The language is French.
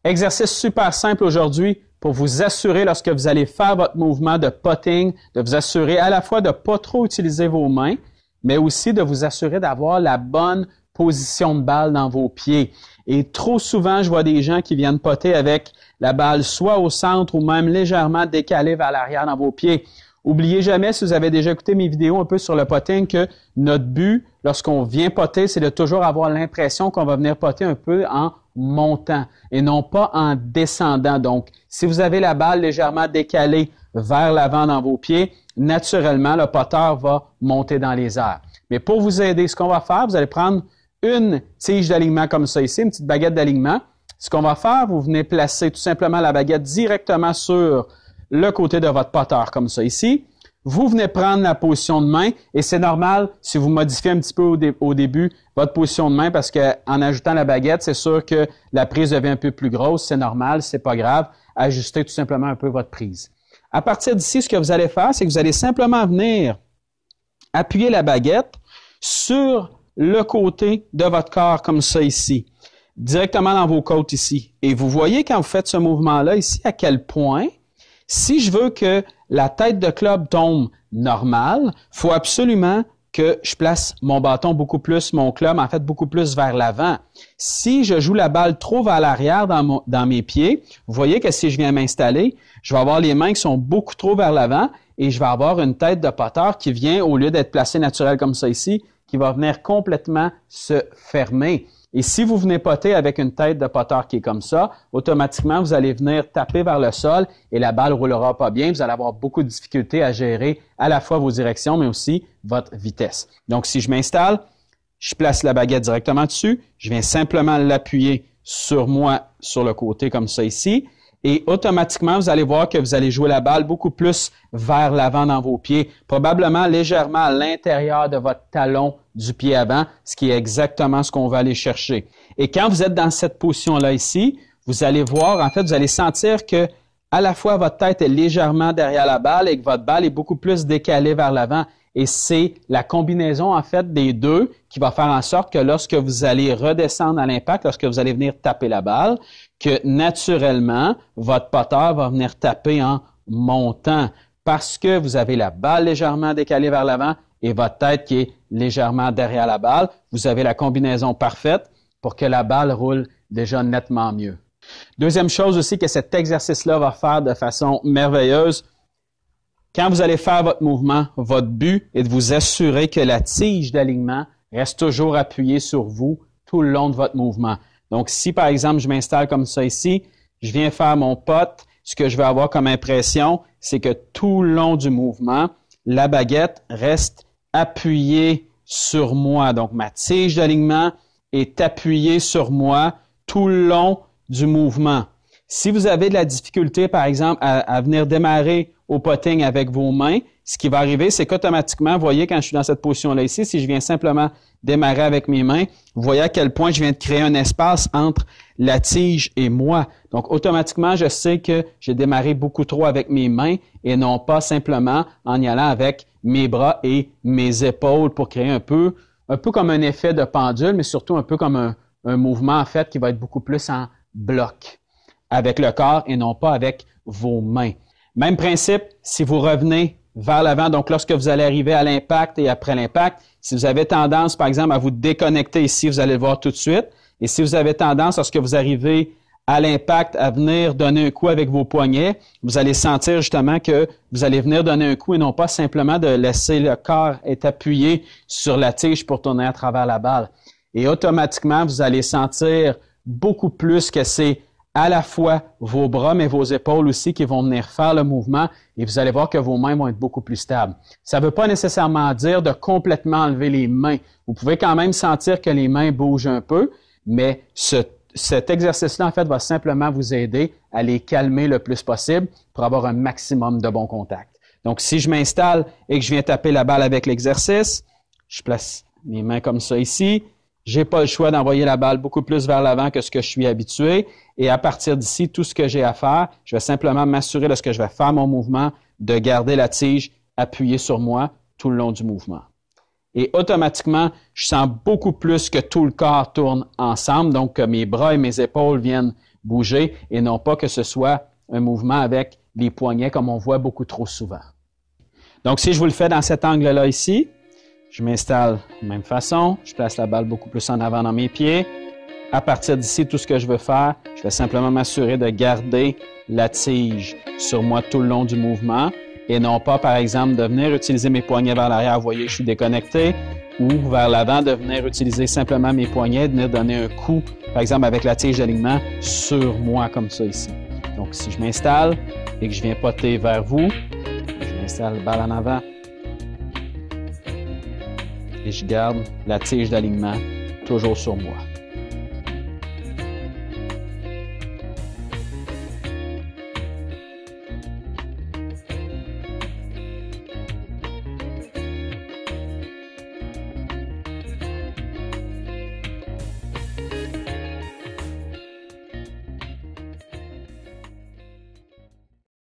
Exercice super simple aujourd'hui pour vous assurer lorsque vous allez faire votre mouvement de putting, de vous assurer à la fois de ne pas trop utiliser vos mains, mais aussi de vous assurer d'avoir la bonne position de balle dans vos pieds. Et trop souvent, je vois des gens qui viennent putter avec la balle soit au centre ou même légèrement décalée vers l'arrière dans vos pieds. Oubliez jamais, si vous avez déjà écouté mes vidéos un peu sur le putting, que notre but, lorsqu'on vient putter, c'est de toujours avoir l'impression qu'on va venir putter un peu en montant et non pas en descendant. Donc, si vous avez la balle légèrement décalée vers l'avant dans vos pieds, naturellement, le putter va monter dans les airs. Mais pour vous aider, ce qu'on va faire, vous allez prendre une tige d'alignement comme ça ici, une petite baguette d'alignement. Ce qu'on va faire, vous venez placer tout simplement la baguette directement sur le côté de votre putter, comme ça ici. Vous venez prendre la position de main et c'est normal si vous modifiez un petit peu au début votre position de main parce qu'en ajoutant la baguette, c'est sûr que la prise devient un peu plus grosse, c'est normal, c'est pas grave. Ajustez tout simplement un peu votre prise. À partir d'ici, ce que vous allez faire, c'est que vous allez simplement venir appuyer la baguette sur le côté de votre corps comme ça ici, directement dans vos côtes ici. Et vous voyez quand vous faites ce mouvement-là ici, à quel point, si je veux que la tête de club tombe normale, il faut absolument que je place mon bâton beaucoup plus, mon club, en fait, beaucoup plus vers l'avant. Si je joue la balle trop vers l'arrière dans mes pieds, vous voyez que si je viens m'installer, je vais avoir les mains qui sont beaucoup trop vers l'avant et je vais avoir une tête de putter qui vient, au lieu d'être placée naturelle comme ça ici, qui va venir complètement se fermer. Et si vous venez putter avec une tête de putter qui est comme ça, automatiquement, vous allez venir taper vers le sol et la balle ne roulera pas bien. Vous allez avoir beaucoup de difficultés à gérer à la fois vos directions, mais aussi votre vitesse. Donc, si je m'installe, je place la baguette directement dessus. Je viens simplement l'appuyer sur moi, sur le côté comme ça ici. Et automatiquement, vous allez voir que vous allez jouer la balle beaucoup plus vers l'avant dans vos pieds, probablement légèrement à l'intérieur de votre talon du pied avant, ce qui est exactement ce qu'on va aller chercher. Et quand vous êtes dans cette position-là ici, vous allez voir, en fait, vous allez sentir que à la fois votre tête est légèrement derrière la balle et que votre balle est beaucoup plus décalée vers l'avant. Et c'est la combinaison, en fait, des deux qui va faire en sorte que lorsque vous allez redescendre à l'impact, lorsque vous allez venir taper la balle, que naturellement, votre putter va venir taper en montant parce que vous avez la balle légèrement décalée vers l'avant et votre tête qui est légèrement derrière la balle. Vous avez la combinaison parfaite pour que la balle roule déjà nettement mieux. Deuxième chose aussi que cet exercice-là va faire de façon merveilleuse, quand vous allez faire votre mouvement, votre but est de vous assurer que la tige d'alignement reste toujours appuyée sur vous tout le long de votre mouvement. Donc, si par exemple, je m'installe comme ça ici, je viens faire mon putt, ce que je vais avoir comme impression, c'est que tout le long du mouvement, la baguette reste appuyée sur moi. Donc, ma tige d'alignement est appuyée sur moi tout le long du mouvement. Si vous avez de la difficulté, par exemple, à venir démarrer au putting avec vos mains, ce qui va arriver, c'est qu'automatiquement, vous voyez, quand je suis dans cette position-là ici, si je viens simplement démarrer avec mes mains, vous voyez à quel point je viens de créer un espace entre la tige et moi. Donc, automatiquement, je sais que j'ai démarré beaucoup trop avec mes mains et non pas simplement en y allant avec mes bras et mes épaules pour créer un peu comme un effet de pendule, mais surtout un peu comme un mouvement, en fait, qui va être beaucoup plus en bloc avec le corps et non pas avec vos mains. Même principe, si vous revenez vers l'avant, donc lorsque vous allez arriver à l'impact et après l'impact, si vous avez tendance, par exemple, à vous déconnecter ici, vous allez le voir tout de suite. Et si vous avez tendance, lorsque vous arrivez à l'impact, à venir donner un coup avec vos poignets, vous allez sentir justement que vous allez venir donner un coup et non pas simplement de laisser le corps être appuyé sur la tige pour tourner à travers la balle. Et automatiquement, vous allez sentir beaucoup plus que c'est à la fois vos bras, mais vos épaules aussi qui vont venir faire le mouvement et vous allez voir que vos mains vont être beaucoup plus stables. Ça ne veut pas nécessairement dire de complètement enlever les mains. Vous pouvez quand même sentir que les mains bougent un peu, mais cet exercice-là, en fait, va simplement vous aider à les calmer le plus possible pour avoir un maximum de bons contacts. Donc, si je m'installe et que je viens taper la balle avec l'exercice, je place mes mains comme ça ici. J'ai pas le choix d'envoyer la balle beaucoup plus vers l'avant que ce que je suis habitué. Et à partir d'ici, tout ce que j'ai à faire, je vais simplement m'assurer lorsque je vais faire mon mouvement de garder la tige appuyée sur moi tout le long du mouvement. Et automatiquement, je sens beaucoup plus que tout le corps tourne ensemble, donc que mes bras et mes épaules viennent bouger et non pas que ce soit un mouvement avec les poignets comme on voit beaucoup trop souvent. Donc, si je vous le fais dans cet angle-là ici, je m'installe de la même façon, je place la balle beaucoup plus en avant dans mes pieds. À partir d'ici, tout ce que je veux faire, je vais simplement m'assurer de garder la tige sur moi tout le long du mouvement et non pas, par exemple, de venir utiliser mes poignets vers l'arrière. Vous voyez, je suis déconnecté ou vers l'avant, de venir utiliser simplement mes poignets, de venir donner un coup, par exemple, avec la tige d'alignement sur moi comme ça ici. Donc, si je m'installe et que je viens potter vers vous, je m'installe la balle en avant et je garde la tige d'alignement toujours sur moi.